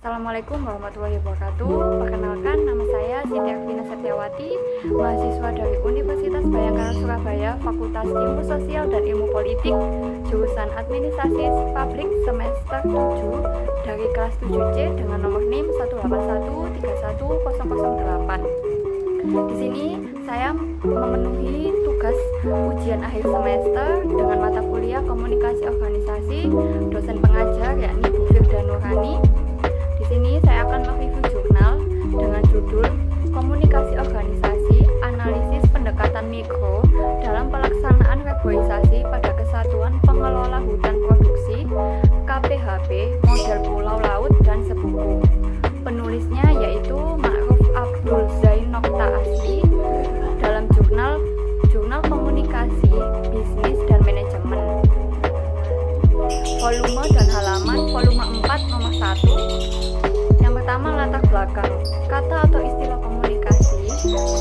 Assalamualaikum warahmatullahi wabarakatuh. Perkenalkan, nama saya Siti Arvina Setiawati, mahasiswa dari Universitas Bhayangkara Surabaya, Fakultas Ilmu Sosial dan Ilmu Politik, jurusan Administrasi Publik semester 7 dari kelas 7C dengan nomor NIM 181310008. Di sini saya memenuhi tugas ujian akhir semester dengan mata kuliah Komunikasi Organisasi, dosen pengajar yakni Bu Firda Nurani. Di sini saya akan mereview jurnal dengan judul Komunikasi Organisasi, Analisis Pendekatan Mikro dalam Pelaksanaan Reboisasi pada Kesatuan Pengelola Hutan Produksi KPHP Model Pulau Laut dan Sebuku. Penulisnya yaitu Ma'ruf Abdul Zain Nokta Asli dalam jurnal Komunikasi, Bisnis dan Manajemen. Volume dan halaman volume 4 nomor 1. Yang pertama, latar belakang. Kata atau istilah komunikasi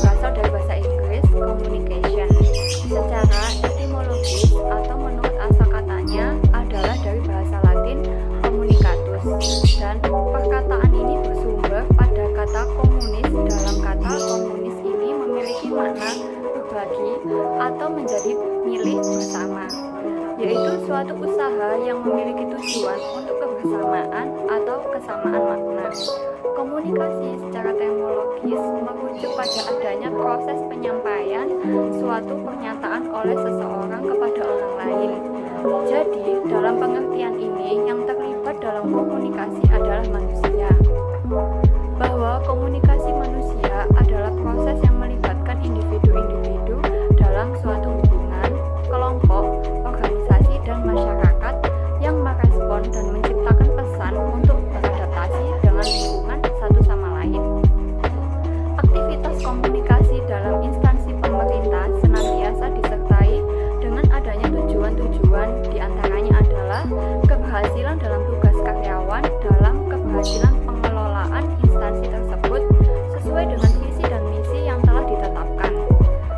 berasal dari bahasa Inggris communication. Secara etimologis atau menurut asal katanya adalah dari bahasa Latin communicatus, dan perkataan ini bersumber pada kata komunis. Dalam kata komunis ini memiliki makna berbagi atau menjadi milik bersama, yaitu suatu usaha yang memiliki tujuan untuk kebersamaan atau kesamaan makna. Komunikasi secara terminologis merujuk pada adanya proses penyampaian suatu pernyataan oleh seseorang kepada orang lain. Jadi, dalam pengertian ini, yang terlibat dalam komunikasi adalah manusia. Bahwa komunikasi manusia adalah proses yang melibatkan individu-individu dalam suatu hubungan, kelompok, organisasi, dan masyarakat yang merespon dan menciptakan pesan untuk beradaptasi dengan lingkungan satu sama lain. Aktivitas komunikasi dalam instansi pemerintah senantiasa disertai dengan adanya tujuan-tujuan, diantaranya adalah keberhasilan dalam tugas karyawan dalam keberhasilan pengelolaan instansi tersebut sesuai dengan visi dan misi yang telah ditetapkan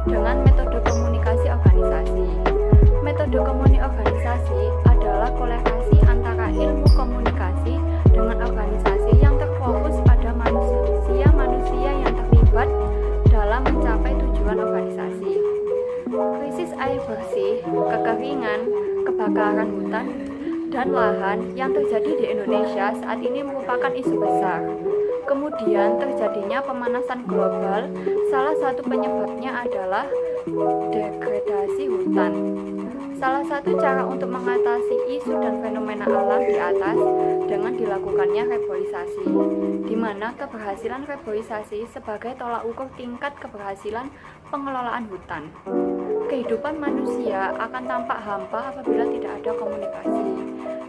dengan metode komunikasi organisasi. Metode komunikasi organisasi adalah kolerasi antara ilmu komunikasi dengan organisasi yang terfokus pada manusia yang terlibat dalam mencapai tujuan organisasi. Krisis air bersih, kekeringan, kebakaran hutan, dan lahan yang terjadi di Indonesia saat ini merupakan isu besar. Kemudian terjadinya pemanasan global, salah satu penyebabnya adalah degradasi hutan. Salah satu cara untuk mengatasi isu dan fenomena alam di atas dengan dilakukannya reboisasi, di mana keberhasilan reboisasi sebagai tolak ukur tingkat keberhasilan pengelolaan hutan. Kehidupan manusia akan tampak hampa apabila tidak ada komunikasi,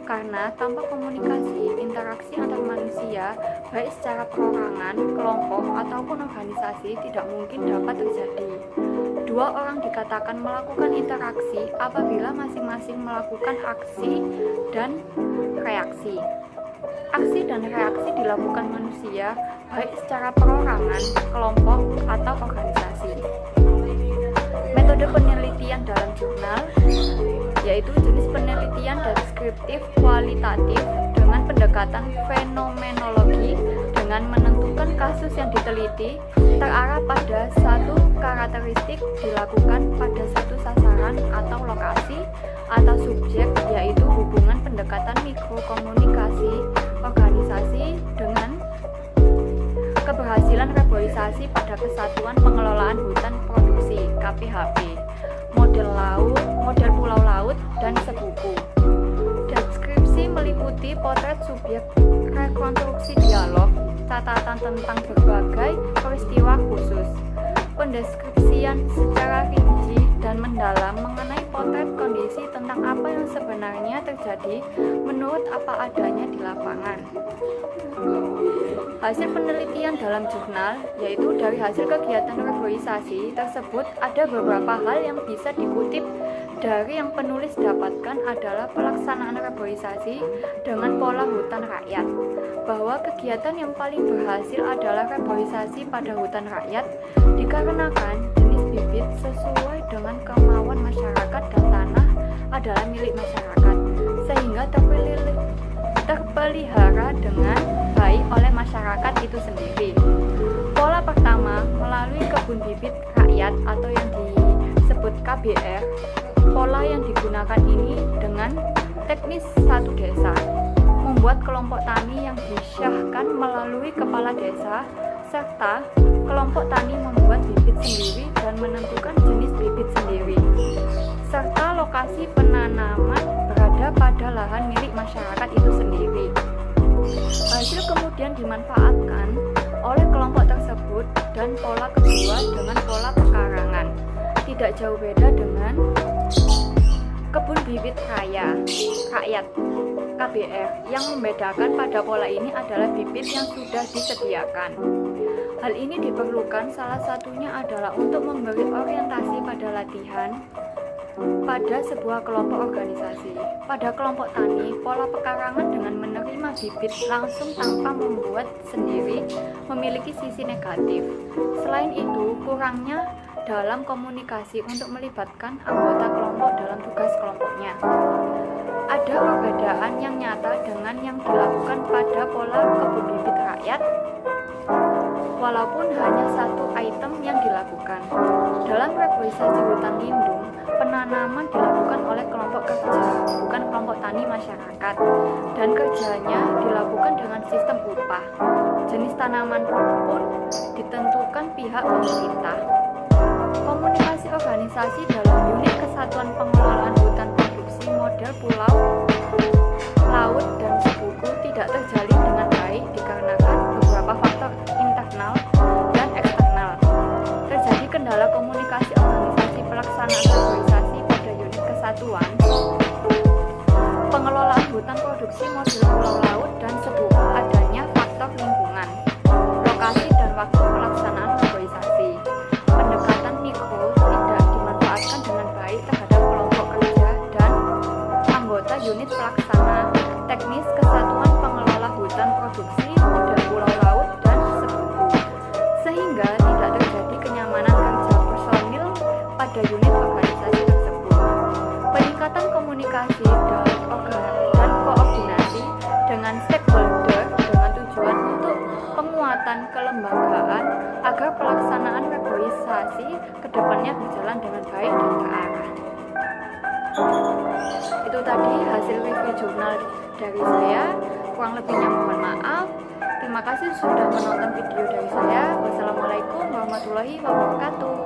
karena tanpa komunikasi, interaksi antar manusia, baik secara perorangan, kelompok, ataupun organisasi tidak mungkin dapat terjadi. Dua orang dikatakan melakukan interaksi apabila masing-masing melakukan aksi dan reaksi. Aksi dan reaksi dilakukan manusia baik secara perorangan, kelompok, atau organisasi. Metode penelitian dalam jurnal yaitu jenis penelitian deskriptif kualitatif dengan pendekatan fenomenologi dengan menentukan kasus yang diteliti terarah pada satu karakteristik dilakukan pada satu sasaran atau lokasi atau subjek, yaitu hubungan pendekatan mikrokomunikasi organisasi dengan keberhasilan reboisasi pada Kesatuan Pengelolaan Hutan Produksi KPHP Model Pulau Laut dan Sebuku. Deskripsi meliputi potret subjek, rekonstruksi dialog, catatan tentang berbagai peristiwa khusus, pendeskripsian secara rinci dan mendalam mengenai potret kondisi tentang apa yang sebenarnya terjadi menurut apa adanya di lapangan. Hasil penelitian dalam jurnal, yaitu dari hasil kegiatan reboisasi tersebut, ada beberapa hal yang bisa dikutip dari yang penulis dapatkan adalah pelaksanaan reboisasi dengan pola hutan rakyat, bahwa kegiatan yang paling berhasil adalah reboisasi pada hutan rakyat dikarenakan jenis bibit sesuai dengan kemauan masyarakat dan tanah adalah milik masyarakat, sehingga terpilih terpelihara dengan baik oleh masyarakat itu sendiri. Pola pertama melalui kebun bibit rakyat atau yang disebut KBR. Pola yang digunakan ini dengan teknis satu desa, membuat kelompok tani yang disyahkan melalui kepala desa, serta kelompok tani membuat bibit sendiri dan menentukan jenis bibit sendiri, serta lokasi penanaman berada pada lahan milik masyarakat itu sendiri. Hasil kemudian dimanfaatkan oleh kelompok tersebut, dan pola kedua dengan pola pekarangan tidak jauh beda dengan kebun bibit rakyat KBR. Yang membedakan pada pola ini adalah bibit yang sudah disediakan. Hal ini diperlukan salah satunya adalah untuk memberi orientasi pada latihan pada sebuah kelompok organisasi. Pada kelompok tani, pola pekarangan dengan menerima bibit langsung tanpa membuat sendiri memiliki sisi negatif. Selain itu, kurangnya dalam komunikasi untuk melibatkan anggota kelompok dalam tugas kelompoknya. Ada perbedaan yang nyata dengan yang dilakukan pada pola kebun bibit rakyat, walaupun hanya satu item yang dilakukan. Dalam reboisasi hutan lindung, penanaman dilakukan oleh kelompok kerja, bukan kelompok tani masyarakat, dan kerjanya dilakukan dengan sistem upah. Jenis tanaman pun ditentukan pihak pemerintah. Komunikasi organisasi dalam unit kesatuan pengelolaan hutan produksi model pulau, laut, dan sebuku tidak terjalin dengan baik dikarenakan beberapa faktor internal dan eksternal. Terjadi kendala komunikasi organisasi pelaksanaan reboisasi pada unit kesatuan pengelolaan hutan produksi model pulau, laut, dan sebuku. Adanya faktor lingkungan, lokasi, dan waktu pelaksanaan reboisasi. Pendekatan mikro tidak dimanfaatkan dengan baik terhadap kelompok kerja dan anggota unit pelaksana teknis kesatuan pengelola hutan produksi model pulau, laut, dan sebuku, sehingga tidak terjadi kenyamanan kerja personil pada unit organisasi tersebut. Peningkatan komunikasi dan koordinasi dengan stakeholder dengan tujuan untuk penguatan kelembagaan agar pelaksanaan reboisasi kedepannya berjalan dengan baik dan terarah. Itu tadi hasil review jurnal dari saya. Kurang lebihnya mohon maaf. Terima kasih sudah menonton video dari saya. Wassalamualaikum warahmatullahi wabarakatuh.